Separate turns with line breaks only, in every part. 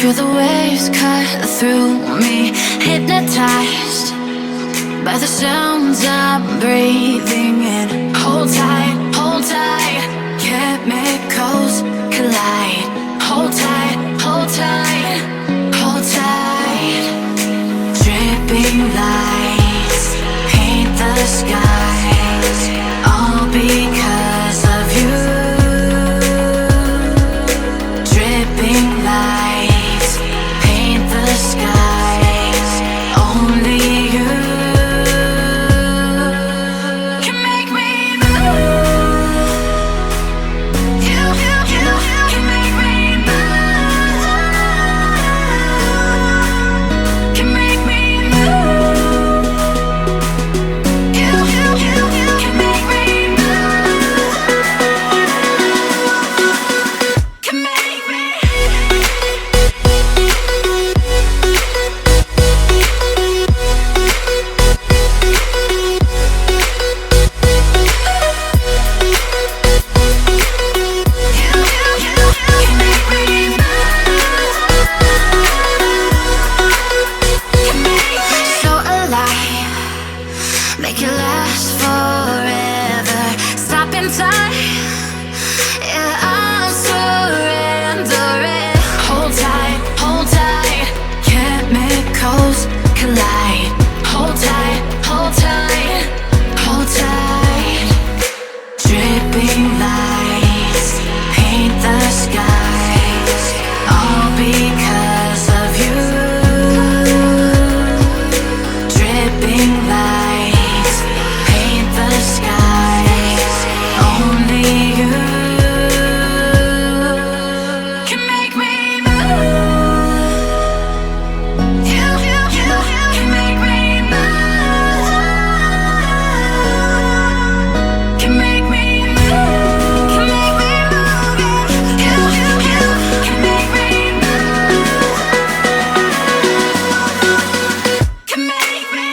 Feel the waves cut through me, hypnotized by the sounds I'm breathing in. Hold tight, chemicals collide. Hold tight, hold tight, hold tight. Dripping lights paint the skies, all because of you. Dripping lights paint the skies, only you can make me move. You can make me move. Can make me move. You can make me move. Can make me. So alive, make it last forever. Stop in time, yeah, I'll surrender it. Hold tight, chemicals collide. Hold tight, hold tight, hold tight. Dripping lights paint the skies, all because of you. Dripping lights paint the skies, only you can make me move. You can make me move. Can make me move. Can make me move. You can make me move. Can make me.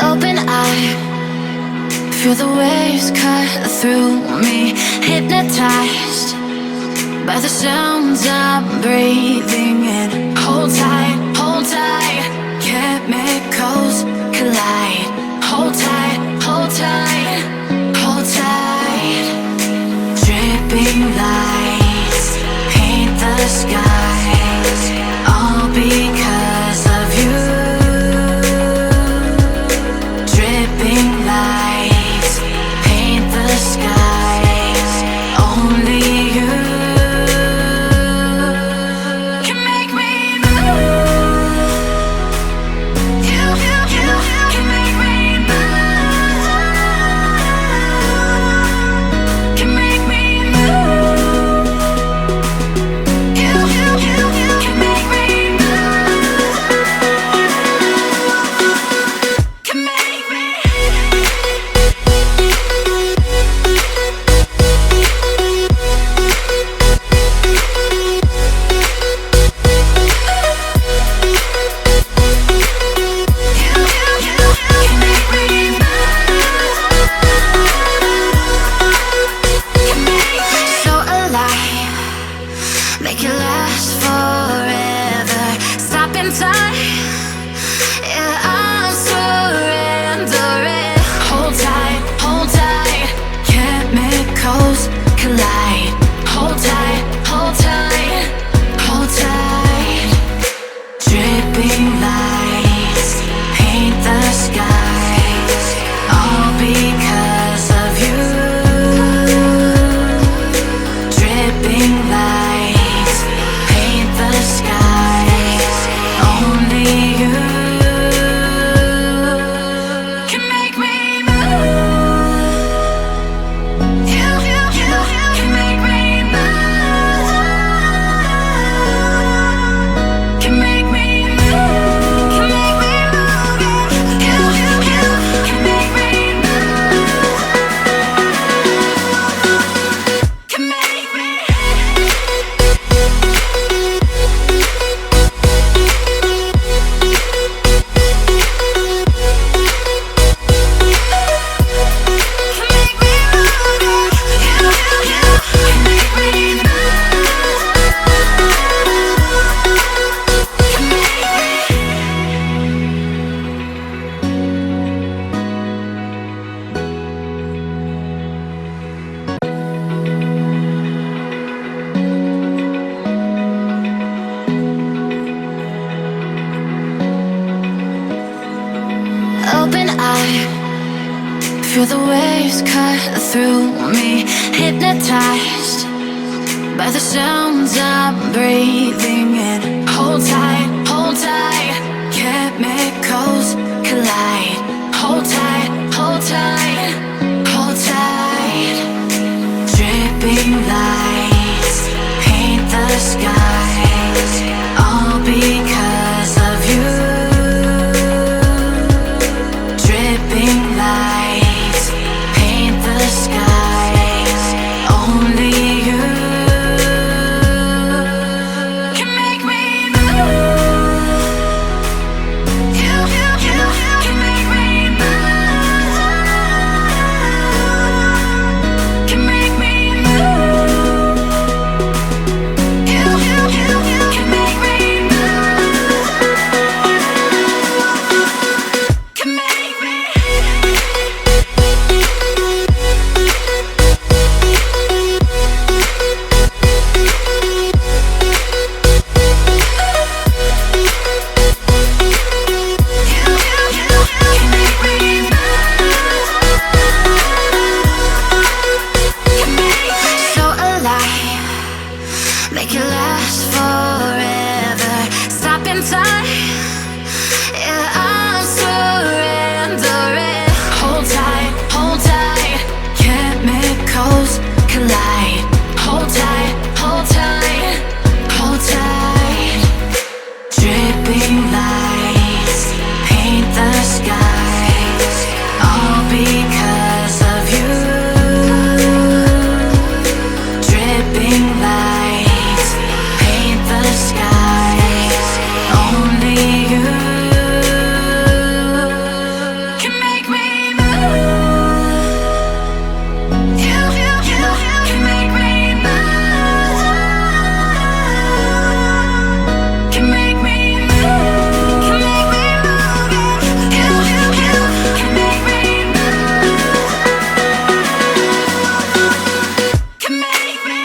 Open eye, feel the waves cut through me, hypnotized by the sounds I'm breathing in. Hold tight, chemicals collide. Hold tight, hold tight, hold tight. Dripping lights paint the skies, all because of you. Dripping lights paint the skies, only you can make me move. You can make me move. Can make me move. You can make me move. Can make me. So alive, make it last forever. Stop in time, yeah, I'll surrender it. Hold tight, chemicals collide. Hold tight, hold tight, hold tight. Dripping lights paint the skies, all because of you. Dripping lights Feel the waves cut through me, hypnotized by the sounds I'm breathing in. Hold tight, hold tight, chemicals collide. Hold tight, hold tight, hold tight. Dripping lights paint the skies, all because of you. Dripping lights paint the skies, only you can make me move. You can make me move. Can make me move. You can make me move. Can make me. So alive, make it last forever. Stop in time, yeah, I'm surrendering. Hold tight, chemicals collide. Hold tight, hold tight, hold tight. Dripping lights paint the skies, all because of you. Dripping lights paint the skies, only you can make me move. You can make me move. Can make me move. Can make me move. You can make me move. Can make me.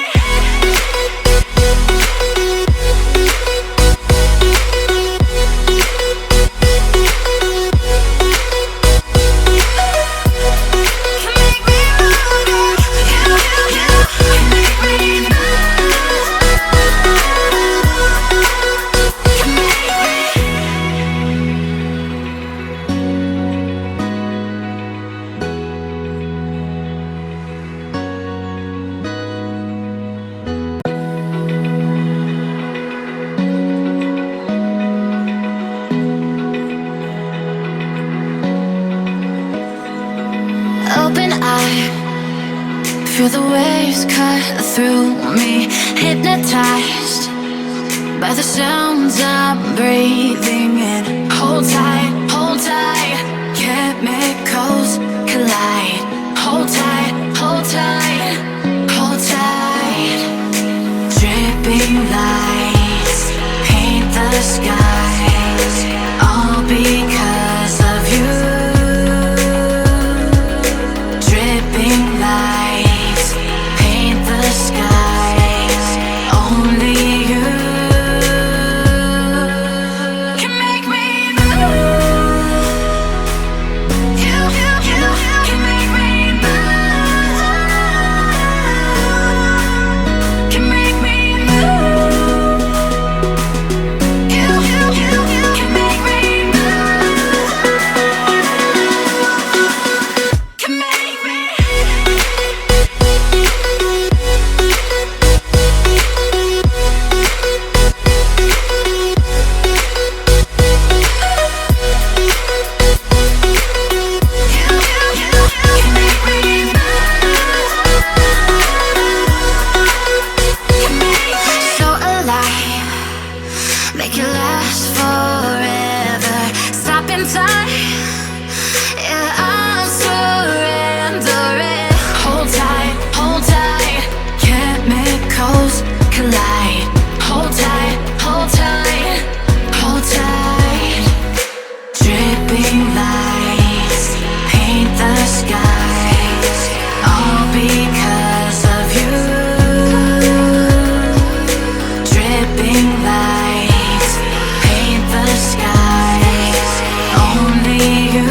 Open eye, feel the waves cut through me, hypnotized by the sounds I'm breathing in. Hold tight, chemicals collide. Hold tight, hold tight, hold tight. Dripping lights paint the skies, all because of you. Dripping lights paint the skies, only you can make me move. You can make me move. Can make me move. You can make me move. Can make me. So alive, make it last forever. Stop in time, yeah, I'm surrendering. Hold tight, chemicals collide. Hold tight, hold tight, hold tight. Dripping lights paint the skies, all because of you. Dripping lights paint the skies, only you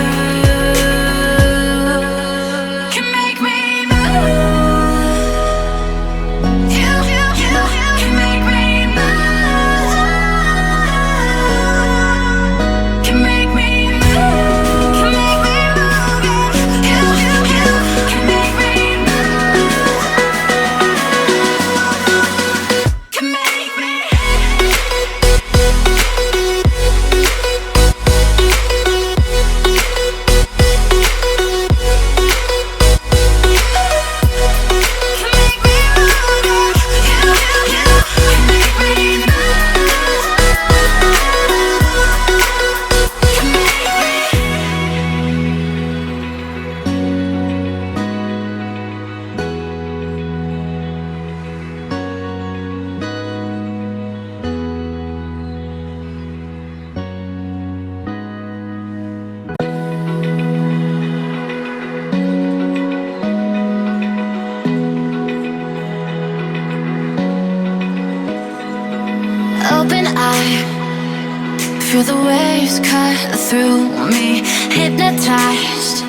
Feel the waves cut through me, hypnotized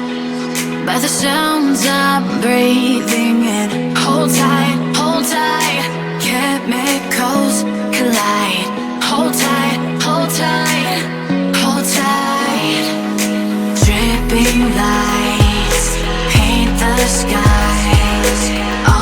by the sounds I'm breathing in. Hold tight, chemicals collide. Hold tight, hold tight, hold tight. Dripping lights paint the skies.